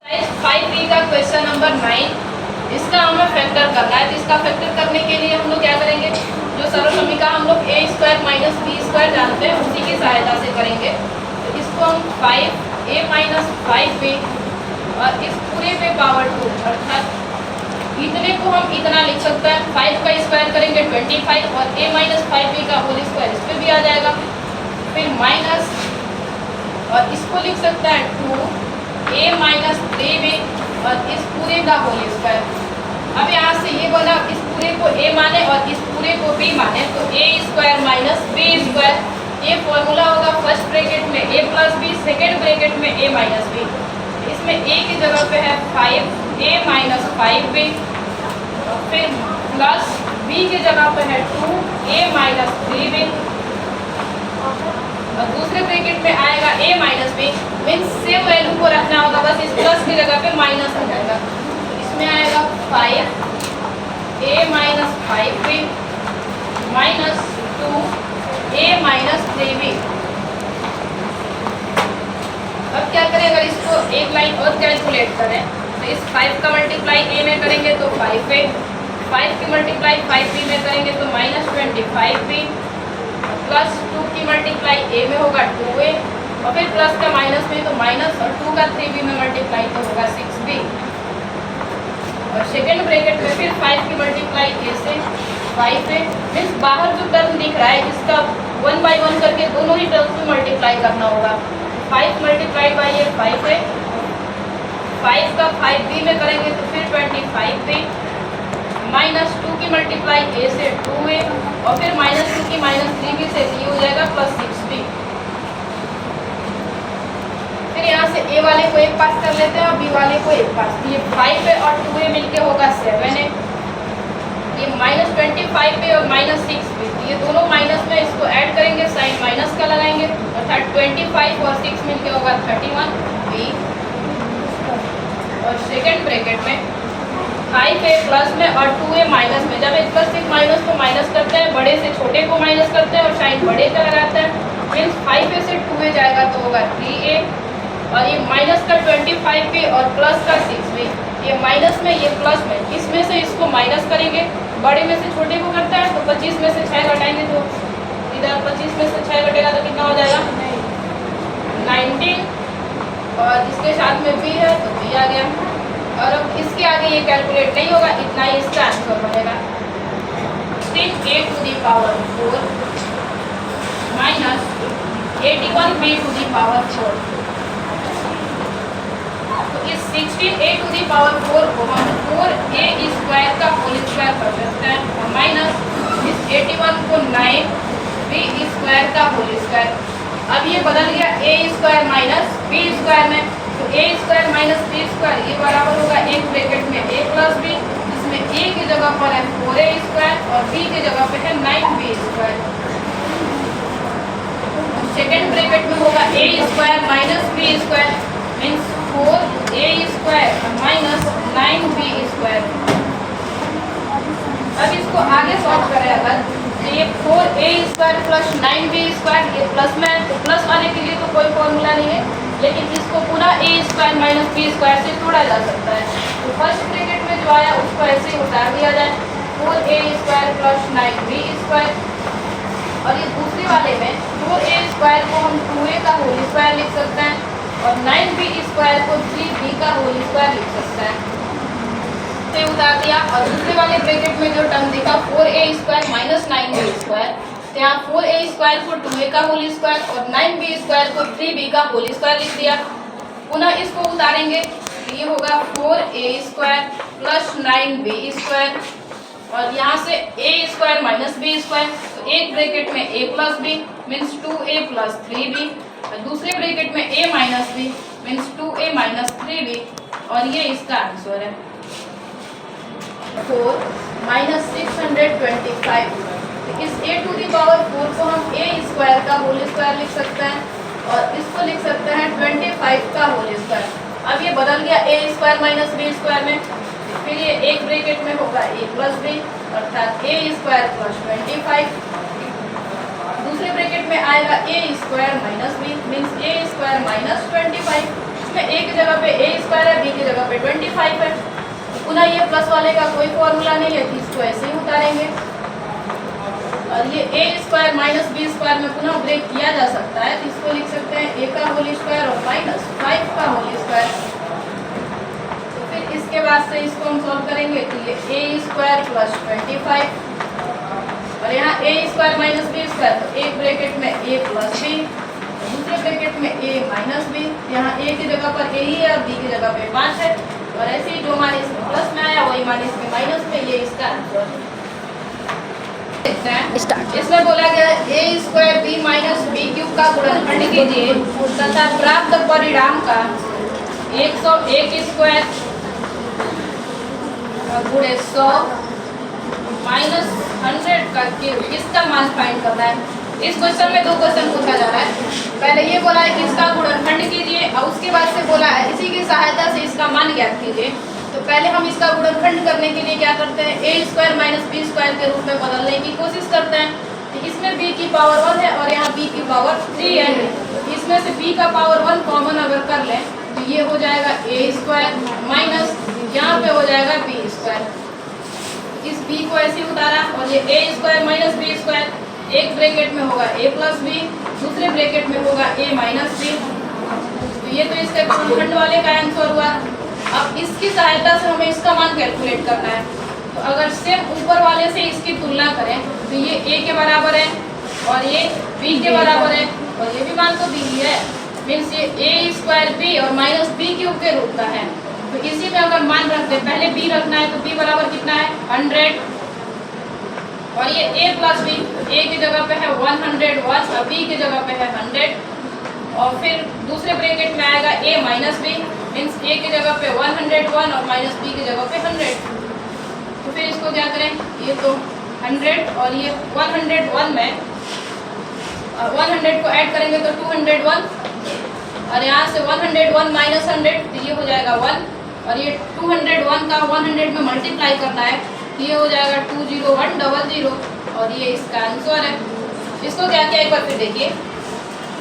5b का question number 9, इसका हमें फैक्टर करना है। तो इसका फैक्टर करने के लिए हम लोग क्या करेंगे, जो सरल समीकरण हम लोग a square minus b square जानते हैं उसी की सहायता से करेंगे। तो इसको हम 5a माइनस 5b और इस पूरे पे पावर 2 अर्थात इतने को हम इतना लिख सकते हैं। 5 का स्क्वायर करेंगे 25 और a माइनस 5b का होल स्क्वायर इस पर भी आ जाएगा। फिर माइनस और इसको लिख सकते हैं 2a माइनस 3b और इस पूरे का होल स्क्वायर। अब यहाँ से ये बोला इस पूरे को a माने और इस पूरे को b माने तो a square minus b square. ये फॉर्मूला होगा फर्स्ट ब्रैकेट में a plus b, second bracket में a माइनस b। इसमें a की जगह पे है 5a माइनस 5b और फिर प्लस b की जगह पे है 2a माइनस 3b और दूसरे ब्रैकेट में आएगा a minus b। Means same value को रखना होगा, बस इस प्लस की जगह पे माइनस आ जाएगा। तो इसमें आएगा 5a minus 5b minus 2a minus 3b। अब क्या करें, अगर इसको एक लाइन और कैलकुलेट करें तो इस 5 का मल्टीप्लाई a में करेंगे तो 5a, 5 की मल्टीप्लाई 5b में करेंगे तो माइनस 25b प्लस 2 की मल्टीप्लाई a में होगा 2a और फिर प्लस का माइनस में तो माइनस और 2 का 3b में मल्टीप्लाई तो होगा 6b और सेकेंड ब्रैकेट में फिर 5 की मल्टीप्लाई a से 5a। मीन्स बाहर जो टर्म दिख रहा है इसका 1 बाई 1 करके दोनों ही टर्म्स में मल्टीप्लाई करना होगा। 5 मल्टीप्लाइड बाई ये 5a, 5 का 5b में करेंगे तो फिर 25b माइनस 2 की मल्टीप्लाई a से 2a और फिर माइनस 2 की माइनस 3b से b हो जाएगा प्लस 6b। फिर यहाँ से a वाले को एक पास कर लेते हैं और b वाले को एक पास। ये 5a और 2a मिलके होगा 7a, ये माइनस 25a और माइनस 6b, ये दोनों माइनस में इसको ऐड करेंगे, साइन माइनस का लगाएंगे अर्थात 25 और 6 मिलके होगा 31b और सेकेंड ब्रैकेट में 5a प्लस में और 2a माइनस में। जब एक प्लस एक माइनस को माइनस करते हैं, बड़े से छोटे को माइनस करते हैं और साइन बड़े का लगाते हैं। मीन्स 5a से 2a जाएगा तो होगा 3a और ये माइनस का 25b और प्लस का 6b, ये माइनस में ये प्लस में, इसमें से इसको माइनस करेंगे, बड़े में से छोटे को करता है तो 25 में से 6 घटाएंगे तो इधर 25 में से 6 घटेगा तो कितना हो जाएगा 19 और इसके साथ में b है तो b आ गया। और अब इसके आगे ये कैलकुलेट नहीं होगा, इतना ही इसका आंसर बनेगा। 16a to the power 4 minus 81b to the power 4। तो इस 16a टू दी पावर 4 को हम 4a स्क्वायर का होल स्क्वायर कर सकते हैं और माइनस इस 81 को 9b स्क्वायर का होल स्क्वायर। अब ये बदल गया a square minus b square में, तो a square minus b square ये बराबर होगा एक ब्रैकेट में a प्लस b, जिसमें a की जगह पर है 4a स्क्वायर और b की जगह पर है 9b स्क्वायर। सेकेंड ब्रैकेट में होगा a square minus b square means 4a square minus 9b square. अब इसको आगे सॉल्व करें अगर तो ये 4a square plus 9b square ये प्लस में है, तो प्लस वाले के लिए तो कोई फॉर्मूला नहीं है, लेकिन इसको पुनः a square minus b square से तोड़ा जा सकता है। तो फर्स्ट ब्रैकेट में जो आया उसको ऐसे ही उतार दिया जाए 4a square plus 9b square और ये दूसरे वाले में 4a स्क्वायर को हम 2a का होल स्क्वायर लिख सकते हैं और 9b स्क्वायर को 3b का होल स्क्वायर लिख सकते हैं। से उतार दिया और दूसरे वाले ब्रैकेट में जो टर्म दिखा 4a square minus 9b square, तो यहाँ 4a स्क्वायर को 2a का होल स्क्वायर और 9b स्क्वायर को 3b का होल स्क्वायर लिख दिया। पुनः इसको उतारेंगे तो ये होगा 4a square plus 9b square और यहाँ से a square minus b square, तो एक ब्रैकेट में a plus b means 2a plus 3b और दूसरे ब्रैकेट में a minus b means 2a minus 3b और ये इसका आंसर है 4 माइनस 625। इस a टू दी पावर 4 को हम a स्क्वायर का होल स्क्वायर लिख सकते हैं और इसको लिख सकते हैं 25 का होल स्क्वायर। अब ये बदल गया a square minus b square में, फिर ये एक ब्रैकेट में होगा a प्लस b अर्थात a स्क्वायर प्लस 25। दूसरे ब्रैकेट में आएगा a square minus b means a square minus 25। इसमें a की जगह पे a स्क्वायर है, b की प्लस वाले का कोई फॉर्मूला नहीं है, तो इसको ऐसे ही उतारेंगे। और ये A square minus b square में पुनः ब्रेक किया जा सकता है, तो इसको लिख सकते हैं ए का होल स्क्वायर और माइनस 5 का होल स्क्वायर। तो फिर इसके बाद से इसको हम सॉल्व करेंगे, तो ये ए स्क्वायर प्लस 25 और यहाँ ए स्क्वायर माइनस बी स्क्वायर, तो एक ब्रैकेट में ए प्लस बी, दूसरे ब्रैकेट में ए माइनस बी। यहाँ ए की जगह पर ए ही है और बी की जगह पे 5 है, और ऐसे ही जो मान इसमें प्लस में आया वही मान इसमें माइनस में, ये इसका आंसर है। इसमें बोला गया A square B minus B cube का गुणनखंड कीजिए तथा प्राप्त परिणाम का 101 स्क्वायर गुणे 100 माइनस 100 का क्यूब, इसका मान फाइंड करना है। इस क्वेश्चन में 2 क्वेश्चन पूछा जा रहा है। पहले ये बोला है कि इसका गुणनखंड कीजिए और उसके बाद से बोला है इसी की सहायता से इसका मान ज्ञात कीजिए। तो पहले हम इसका गुणनखंड करने के लिए क्या करते हैं, ए स्क्वायर माइनस बी स्क्वायर के रूप में बदलने की कोशिश करते हैं। तो इसमें b की पावर 1 है और यहाँ b की पावर 3 है, तो इसमें से b का पावर 1 कॉमन अगर कर लें तो ये हो जाएगा ए स्क्वायर माइनस यहाँ पे हो जाएगा बी स्क्वायर। इस b को ऐसे उतारा और ये A square minus b square, एक ब्रैकेट में होगा a प्लस बी, दूसरे ब्रैकेट में होगा a माइनस बी। तो ये तो इसके गुणनखंड वाले का आंसर हुआ। अब इसकी सहायता से हमें इसका मान कैलकुलेट करना है। तो अगर सेम ऊपर वाले से इसकी तुलना करें तो ये a के बराबर है और ये b के बराबर है और ये भी मान तो b ही है, मीन्स ये a स्क्वायर b और माइनस बी क्यूब के रूप का है। तो इसी में अगर मान रखते हैं, पहले b रखना है, तो b बराबर कितना है 100 और ये a प्लस बी, a की जगह पे है 101 और b की जगह पे है 100 और फिर दूसरे ब्रैकेट में आएगा a minus b, means a की जगह पे 101 और माइनस b की जगह पे 100। तो फिर इसको क्या करें, ये तो 100 और ये 101 में 100 को ऐड करेंगे तो 201 और यहाँ से 101 माइनस 100 तो ये हो जाएगा 1 और ये 201 का 100 में मल्टीप्लाई करना है, ये हो जाएगा 20100 और ये इसका आंसर है। इसको क्या किया एक बार फिर देखिए।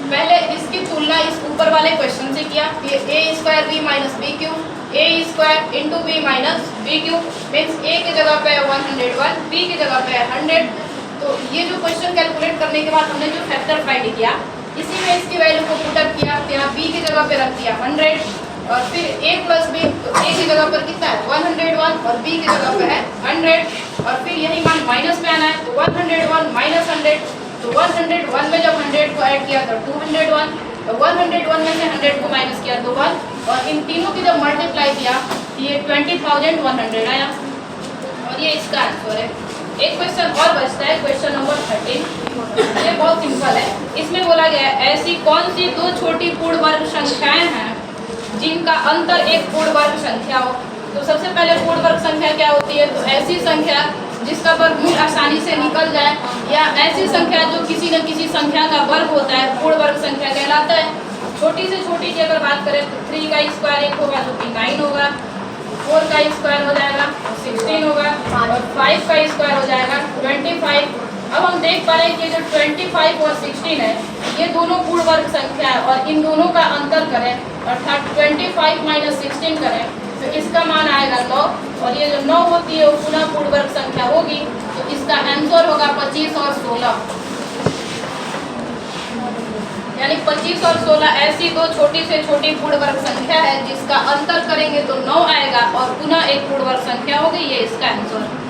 पहले इसकी तुलना इस ऊपर वाले क्वेश्चन से किया, ये A square B minus B cube, A square into B minus B cube, means A की जगह पे 101, बी की जगह पे 100। तो ये जो क्वेश्चन कैलकुलेट करने के बाद हमने जो फैक्टर फाइंड किया, इसी में इसकी वैल्यू को पुट अप किया, यहाँ बी की जगह पे रख दिया 100 और फिर a प्लस बी, तो a की जगह पर कितना है 101 और b की जगह पे है 100 और फिर यही मान माइनस में आना है, तो 101 माइनस 100, तो 101 में जब 100 को ऐड किया तो 201, तो 101 में से 100 को माइनस किया तो 1 और इन तीनों की जब मल्टीप्लाई किया ये 20,100 आया और ये इसका आंसर है। एक क्वेश्चन और बचता है, क्वेश्चन नंबर 13। ये बहुत सिंपल है। इसमें बोला गया है ऐसी कौन सी 2 छोटी पूर्ण वर्ग संख्याएं हैं जिनका अंतर एक पूर्ण वर्ग संख्या हो। तो सबसे पहले पूर्ण वर्ग संख्या क्या होती है, तो ऐसी संख्या जिसका वर्गमूल आसानी से निकल जाए या ऐसी संख्या जो किसी न किसी संख्या का वर्ग होता है, पूर्ण वर्ग संख्या कहलाता है। छोटी से छोटी की अगर बात करें तो 3 का स्क्वायर 1 होगा जो कि 9 होगा, 4 का स्क्वायर हो जाएगा 16 होगा और 5 का स्क्वायर हो जाएगा 25। अब हम देख पा रहे हैं कि जो 25 और 16 है ये दोनों पूर्ण वर्ग संख्या है और इन दोनों का अंतर करें अर्थात 25 माइनस 16 करें तो इसका मान आएगा 9 और ये जो 9 होती है वो पुनः पूर्ण वर्ग संख्या होगी, तो इसका आंसर होगा 25 और 16। यानी 25 और 16 ऐसी 2 छोटी से छोटी पूर्ण वर्ग संख्या है जिसका अंतर करेंगे तो 9 आएगा और पुनः एक पूर्ण वर्ग संख्या होगी, ये इसका आंसर है।